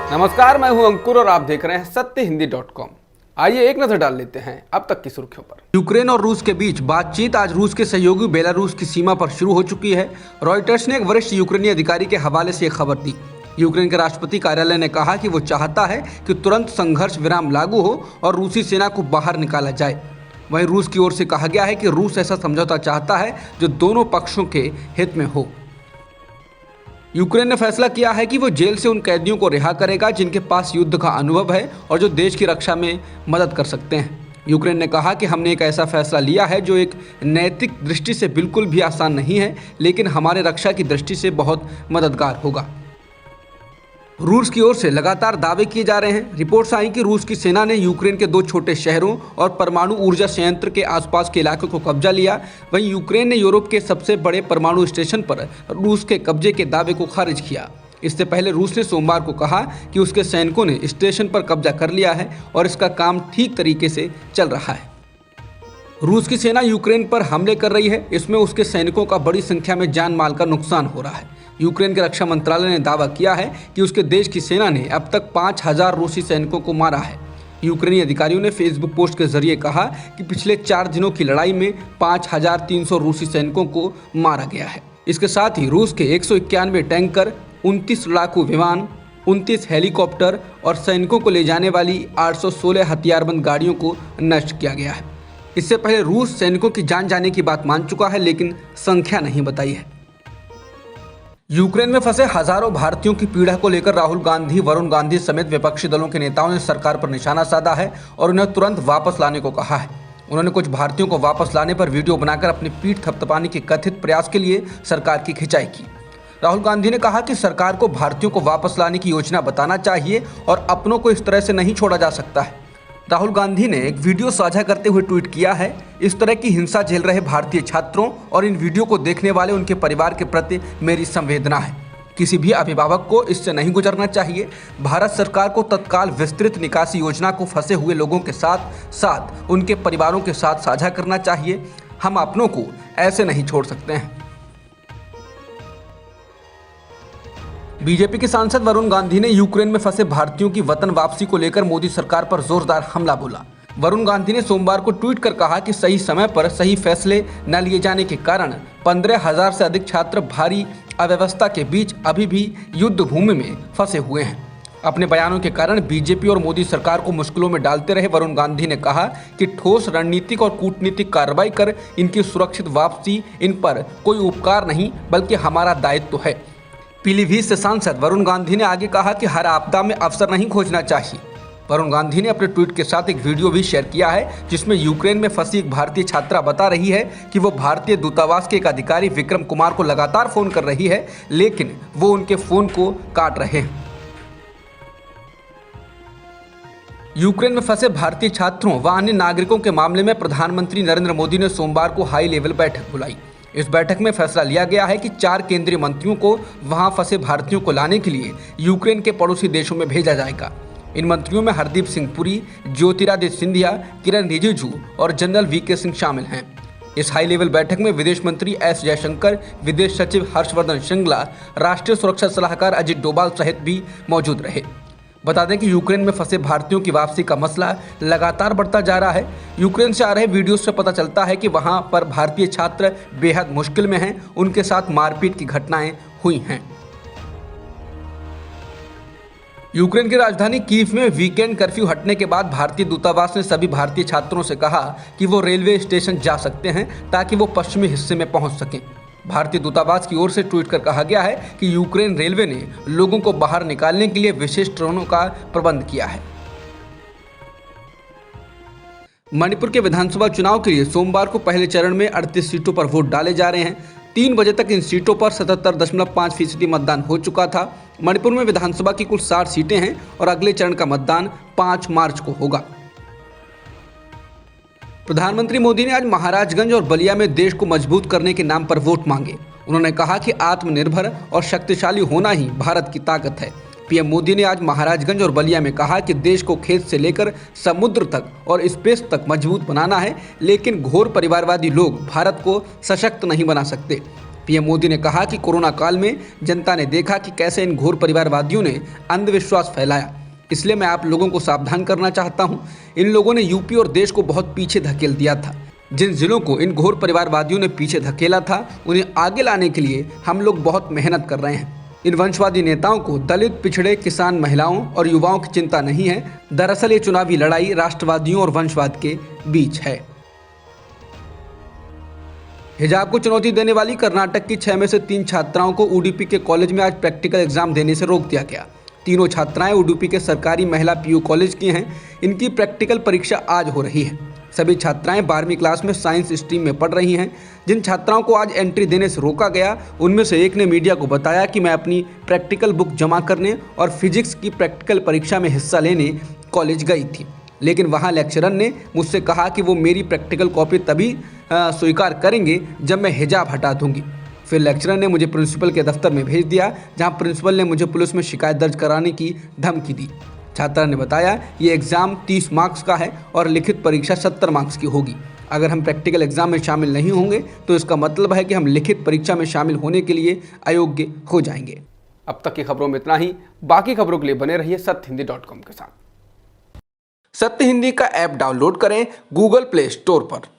नमस्कार, मैं हूं अंकुर और आप देख रहे हैं सत्यहिंदी.com। आइए एक नजर डाल लेते हैं अब तक की सुर्खियों पर। यूक्रेन और रूस के बीच बातचीत आज रूस के सहयोगी बेलारूस की सीमा पर शुरू हो चुकी है। रॉयटर्स ने एक वरिष्ठ यूक्रेनी अधिकारी के हवाले से खबर दी। यूक्रेन के राष्ट्रपति कार्यालय ने कहा कि वो चाहता है कि तुरंत संघर्ष विराम लागू हो और रूसी सेना को बाहर निकाला जाए। वहीं रूस की ओर से कहा गया है कि रूस ऐसा समझौता चाहता है जो दोनों पक्षों के हित में हो। यूक्रेन ने फैसला किया है कि वो जेल से उन कैदियों को रिहा करेगा जिनके पास युद्ध का अनुभव है और जो देश की रक्षा में मदद कर सकते हैं। यूक्रेन ने कहा कि हमने एक ऐसा फैसला लिया है जो एक नैतिक दृष्टि से बिल्कुल भी आसान नहीं है, लेकिन हमारे रक्षा की दृष्टि से बहुत मददगार होगा। रूस की ओर से लगातार दावे किए जा रहे हैं। रिपोर्ट्स आई कि रूस की सेना ने यूक्रेन के 2 छोटे शहरों और परमाणु ऊर्जा संयंत्र के आसपास के इलाकों को कब्जा लिया। वहीं यूक्रेन ने यूरोप के सबसे बड़े परमाणु स्टेशन पर रूस के कब्जे के दावे को खारिज किया। इससे पहले रूस ने सोमवार को कहा कि उसके सैनिकों ने स्टेशन पर कब्जा कर लिया है और इसका काम ठीक तरीके से चल रहा है। रूस की सेना यूक्रेन पर हमले कर रही है, इसमें उसके सैनिकों का बड़ी संख्या में जान माल का नुकसान हो रहा है। यूक्रेन के रक्षा मंत्रालय ने दावा किया है कि उसके देश की सेना ने अब तक 5000 रूसी सैनिकों को मारा है। यूक्रेनी अधिकारियों ने फेसबुक पोस्ट के जरिए कहा कि पिछले 4 दिनों की लड़ाई में 5300 रूसी सैनिकों को मारा गया है। इसके साथ ही रूस के 191 टैंकर, 29 लड़ाकू विमान, 29 हेलीकॉप्टर और सैनिकों को ले जाने वाली 816 हथियारबंद गाड़ियों को नष्ट किया गया है। इससे पहले रूस सैनिकों की जान जाने की बात मान चुका है, लेकिन संख्या नहीं बताई है। यूक्रेन में फंसे हजारों भारतीयों की पीड़ा को लेकर राहुल गांधी, वरुण गांधी समेत विपक्षी दलों के नेताओं ने सरकार पर निशाना साधा है और उन्हें तुरंत वापस लाने को कहा है। उन्होंने कुछ भारतीयों को वापस लाने पर वीडियो बनाकर अपनी पीठ थपथपाने के कथित प्रयास के लिए सरकार की खिंचाई की। राहुल गांधी ने कहा कि सरकार को भारतीयों को वापस लाने की योजना बताना चाहिए और अपनों को इस तरह से नहीं छोड़ा जा सकता है। राहुल गांधी ने एक वीडियो साझा करते हुए ट्वीट किया है, इस तरह की हिंसा झेल रहे भारतीय छात्रों और इन वीडियो को देखने वाले उनके परिवार के प्रति मेरी संवेदना है। किसी भी अभिभावक को इससे नहीं गुजरना चाहिए। भारत सरकार को तत्काल विस्तृत निकासी योजना को फंसे हुए लोगों के साथ साथ उनके परिवारों के साथ साझा करना चाहिए। हम अपनों को ऐसे नहीं छोड़ सकते हैं। बीजेपी के सांसद वरुण गांधी ने यूक्रेन में फंसे भारतीयों की वतन वापसी को लेकर मोदी सरकार पर जोरदार हमला बोला। वरुण गांधी ने सोमवार को ट्वीट कर कहा कि सही समय पर सही फैसले न लिए जाने के कारण 15,000 से अधिक छात्र भारी अव्यवस्था के बीच अभी भी युद्ध भूमि में फंसे हुए हैं। अपने बयानों के कारण बीजेपी और मोदी सरकार को मुश्किलों में डालते रहे वरुण गांधी ने कहा कि ठोस रणनीतिक और कूटनीतिक कार्रवाई कर इनकी सुरक्षित वापसी इन पर कोई उपकार नहीं बल्कि हमारा दायित्व है। पीलीभीत से सांसद वरुण गांधी ने आगे कहा कि हर आपदा में अवसर नहीं खोजना चाहिए। वरुण गांधी ने अपने ट्वीट के साथ एक वीडियो भी शेयर किया है जिसमें यूक्रेन में फंसी एक भारतीय छात्रा बता रही है कि वो भारतीय दूतावास के एक अधिकारी विक्रम कुमार को लगातार फोन कर रही है, लेकिन वो उनके फोन को काट रहे हैं। यूक्रेन में फंसे भारतीय छात्रों व अन्य नागरिकों के मामले में प्रधानमंत्री नरेंद्र मोदी ने सोमवार को हाई लेवल बैठक बुलाई। इस बैठक में फैसला लिया गया है कि 4 केंद्रीय मंत्रियों को वहां फंसे भारतीयों को लाने के लिए यूक्रेन के पड़ोसी देशों में भेजा जाएगा। इन मंत्रियों में हरदीप सिंह पुरी, ज्योतिरादित्य सिंधिया, किरण रिजिजू और जनरल वीके सिंह शामिल हैं। इस हाई लेवल बैठक में विदेश मंत्री एस जयशंकर, विदेश सचिव हर्षवर्धन श्रृंगला, राष्ट्रीय सुरक्षा सलाहकार अजित डोभाल सहित भी मौजूद रहे। बता दें कि यूक्रेन में फंसे भारतीयों की वापसी का मसला लगातार बढ़ता जा रहा है। यूक्रेन से आ रहे वीडियो से पता चलता है कि वहां पर भारतीय छात्र बेहद मुश्किल में हैं, उनके साथ मारपीट की घटनाएं हुई हैं। यूक्रेन की राजधानी कीव में वीकेंड कर्फ्यू हटने के बाद भारतीय दूतावास ने सभी भारतीय छात्रों से कहा कि वो रेलवे स्टेशन जा सकते हैं ताकि वो पश्चिमी हिस्से में पहुंच सकें। भारतीय दूतावास की ओर से ट्वीट कर कहा गया है कि यूक्रेन रेलवे ने लोगों को बाहर निकालने के लिए विशेष ट्रेनों का प्रबंध किया है। मणिपुर के विधानसभा चुनाव के लिए सोमवार को पहले चरण में 38 सीटों पर वोट डाले जा रहे हैं। 3 बजे तक इन सीटों पर 77.5% मतदान हो चुका था। मणिपुर में विधानसभा की कुल 60 सीटें हैं और अगले चरण का मतदान 5 मार्च को होगा। प्रधानमंत्री मोदी ने आज महाराजगंज और बलिया में देश को मजबूत करने के नाम पर वोट मांगे। उन्होंने कहा कि आत्मनिर्भर और शक्तिशाली होना ही भारत की ताकत है। पीएम मोदी ने आज महाराजगंज और बलिया में कहा कि देश को खेत से लेकर समुद्र तक और स्पेस तक मजबूत बनाना है, लेकिन घोर परिवारवादी लोग भारत को सशक्त नहीं बना सकते। पीएम मोदी ने कहा कि कोरोना काल में जनता ने देखा कि कैसे इन घोर परिवारवादियों ने अंधविश्वास फैलाया, इसलिए मैं आप लोगों को सावधान करना चाहता हूं। इन लोगों ने यूपी और देश को बहुत पीछे धकेल दिया था। जिन जिलों को इन घोर परिवारवादियों ने पीछे धकेला था, उन्हें आगे लाने के लिए हम लोग बहुत मेहनत कर रहे हैं। इन वंशवादी नेताओं को दलित, पिछड़े, किसान, महिलाओं और युवाओं की चिंता नहीं है। दरअसल ये चुनावी लड़ाई राष्ट्रवादियों और वंशवाद के बीच है। हिजाब को चुनौती देने वाली कर्नाटक की 6 में से 3 छात्राओं को उडुपी के कॉलेज में आज प्रैक्टिकल एग्जाम देने से रोक दिया गया। तीनों छात्राएं उडुपी के सरकारी महिला पीयू कॉलेज की हैं। इनकी प्रैक्टिकल परीक्षा आज हो रही है। सभी छात्राएं 12वीं क्लास में साइंस स्ट्रीम में पढ़ रही हैं। जिन छात्राओं को आज एंट्री देने से रोका गया, उनमें से एक ने मीडिया को बताया कि मैं अपनी प्रैक्टिकल बुक जमा करने और फिजिक्स की प्रैक्टिकल परीक्षा में हिस्सा लेने कॉलेज गई थी, लेकिन वहां लेक्चरर ने मुझसे कहा कि वो मेरी प्रैक्टिकल कॉपी तभी स्वीकार करेंगे जब मैं हिजाब हटा दूंगी। फिर लेक्चरर ने मुझे प्रिंसिपल के दफ्तर में भेज दिया, जहां प्रिंसिपल ने मुझे पुलिस में शिकायत दर्ज कराने की धमकी दी। छात्रा ने बताया, ये एग्ज़ाम 30 मार्क्स का है और लिखित परीक्षा 70 मार्क्स की होगी। अगर हम प्रैक्टिकल एग्जाम में शामिल नहीं होंगे तो इसका मतलब है कि हम लिखित परीक्षा में शामिल होने के लिए अयोग्य हो जाएंगे। अब तक की खबरों में इतना ही। बाकी खबरों के लिए बने रहिए सत्यहिंदी.com के साथ। सत्य हिंदी का ऐप डाउनलोड करें गूगल प्ले स्टोर पर।